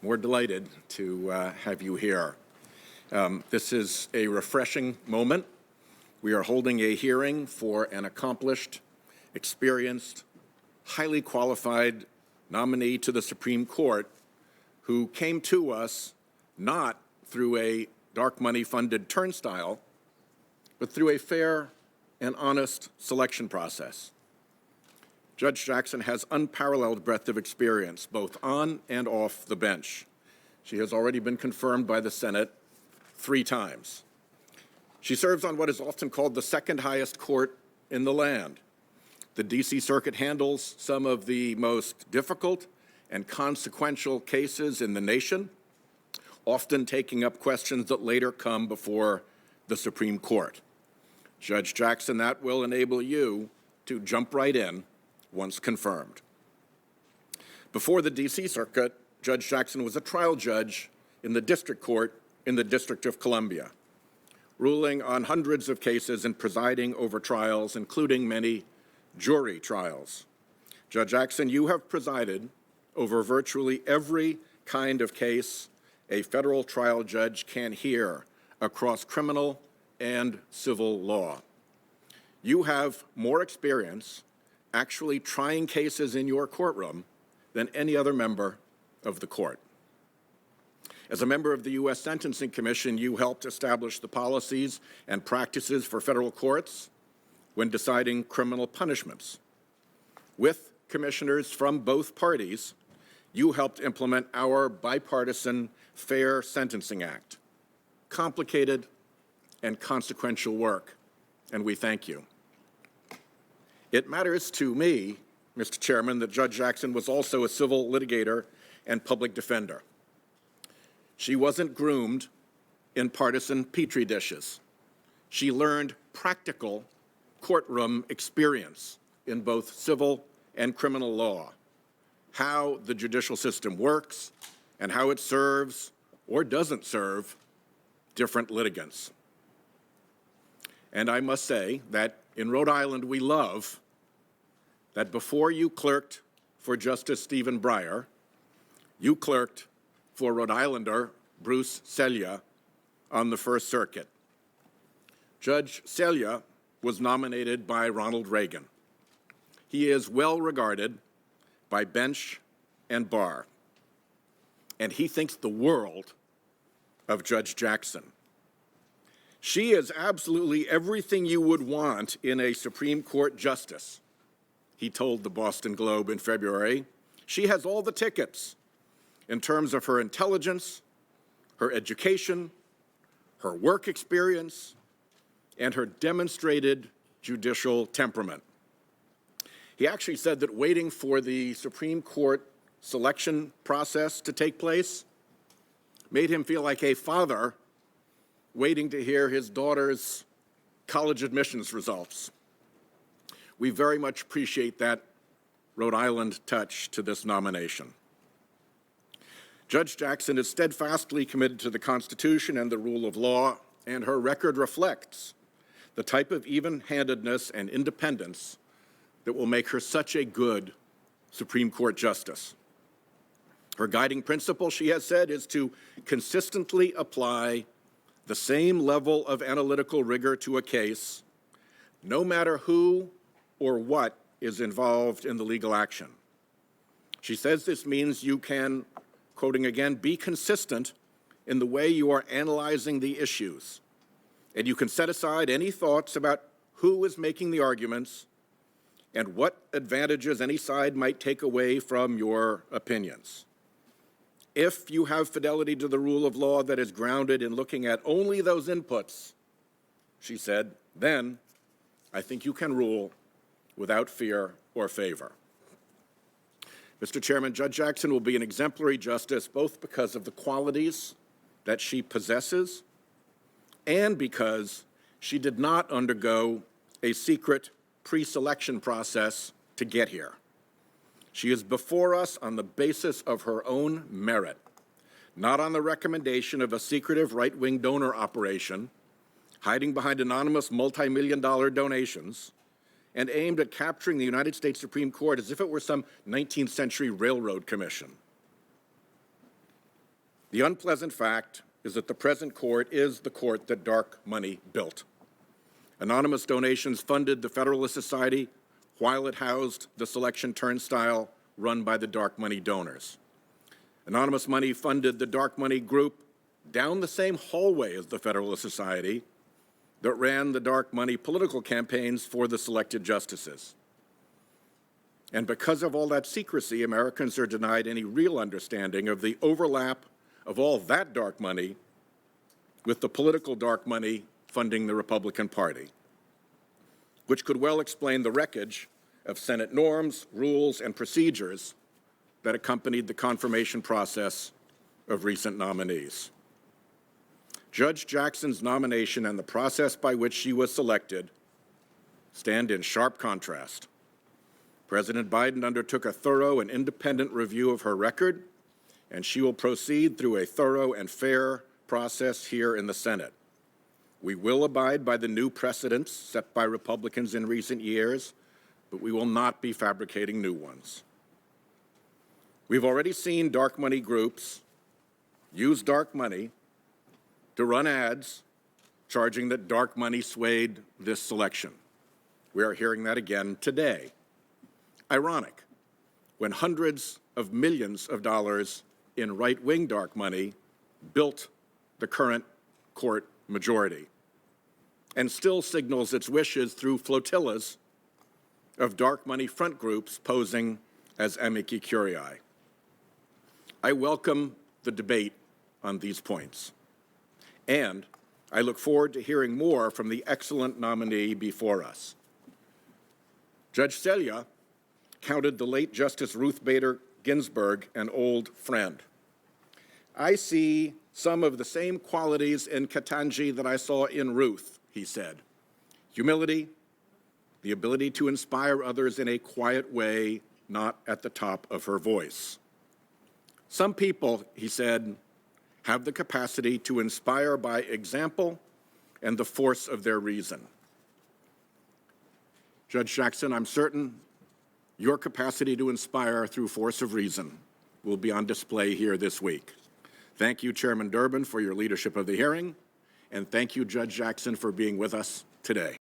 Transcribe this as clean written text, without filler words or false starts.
more delighted to have you here. This is a refreshing moment. We are holding a hearing for an accomplished, experienced, highly qualified nominee to the Supreme Court who came to us not through a dark money-funded turnstile, but through a fair and honest selection process. Judge Jackson has unparalleled breadth of experience, both on and off the bench. She has already been confirmed by the Senate 3 times. She serves on what is often called the second highest court in the land. The D.C. Circuit handles some of the most difficult and consequential cases in the nation, often taking up questions that later come before the Supreme Court. Judge Jackson, that will enable you to jump right in once confirmed. Before the D.C. Circuit, Judge Jackson was a trial judge in the district court in the District of Columbia, ruling on hundreds of cases and presiding over trials, including many jury trials. Judge Jackson, you have presided over virtually every kind of case a federal trial judge can hear across criminal and civil law. You have more experience actually trying cases in your courtroom than any other member of the court. As a member of the U.S. Sentencing Commission, you helped establish the policies and practices for federal courts when deciding criminal punishments. With commissioners from both parties, you helped implement our bipartisan Fair Sentencing Act. Complicated and consequential work, and we thank you. It matters to me, Mr. Chairman, that Judge Jackson was also a civil litigator and public defender. She wasn't groomed in partisan petri dishes. She learned practical courtroom experience in both civil and criminal law, how the judicial system works and how it serves or doesn't serve different litigants. And I must say that in Rhode Island, we love that before you clerked for Justice Stephen Breyer, you clerked for Rhode Islander Bruce Selya on the First Circuit. Judge Selya was nominated by Ronald Reagan. He is well regarded by bench and bar, and he thinks the world of Judge Jackson. She is absolutely everything you would want in a Supreme Court justice, he told the Boston Globe in February. She has all the tickets in terms of her intelligence, her education, her work experience, and her demonstrated judicial temperament. He actually said that waiting for the Supreme Court selection process to take place made him feel like a father waiting to hear his daughter's college admissions results. We very much appreciate that Rhode Island touch to this nomination. Judge Jackson is steadfastly committed to the Constitution and the rule of law, and her record reflects the type of even-handedness and independence that will make her such a good Supreme Court justice. Her guiding principle, she has said, is to consistently apply the same level of analytical rigor to a case, no matter who or what is involved in the legal action. She says this means you can, quoting again, be consistent in the way you are analyzing the issues, and you can set aside any thoughts about who is making the arguments and what advantages any side might take away from your opinions. If you have fidelity to the rule of law that is grounded in looking at only those inputs, she said, then I think you can rule without fear or favor. Mr. Chairman, Judge Jackson will be an exemplary justice both because of the qualities that she possesses and because she did not undergo a secret pre-selection process to get here. She is before us on the basis of her own merit, not on the recommendation of a secretive right-wing donor operation hiding behind anonymous multi-million-dollar donations and aimed at capturing the United States Supreme Court as if it were some 19th century railroad commission. The unpleasant fact is that the present court is the court that dark money built. Anonymous donations funded the Federalist Society while it housed the selection turnstile run by the dark money donors. Anonymous money funded the dark money group down the same hallway as the Federalist Society that ran the dark money political campaigns for the selected justices. And because of all that secrecy, Americans are denied any real understanding of the overlap of all that dark money with the political dark money funding the Republican Party, which could well explain the wreckage of Senate norms, rules, and procedures that accompanied the confirmation process of recent nominees. Judge Jackson's nomination and the process by which she was selected stand in sharp contrast. President Biden undertook a thorough and independent review of her record, and she will proceed through a thorough and fair process here in the Senate. We will abide by the new precedents set by Republicans in recent years, but we will not be fabricating new ones. We've already seen dark money groups use dark money to run ads charging that dark money swayed this selection. We are hearing that again today. Ironic, when hundreds of millions of dollars in right-wing dark money built the current court majority and still signals its wishes through flotillas of dark money front groups posing as amici curiae. I welcome the debate on these points, and I look forward to hearing more from the excellent nominee before us. Judge Selya counted the late Justice Ruth Bader Ginsburg an old friend. I see some of the same qualities in Ketanji that I saw in Ruth, he said. Humility, the ability to inspire others in a quiet way, not at the top of her voice. Some people, he said, have the capacity to inspire by example and the force of their reason. Judge Jackson, I'm certain your capacity to inspire through force of reason will be on display here this week. Thank you, Chairman Durbin, for your leadership of the hearing, and thank you, Judge Jackson, for being with us today.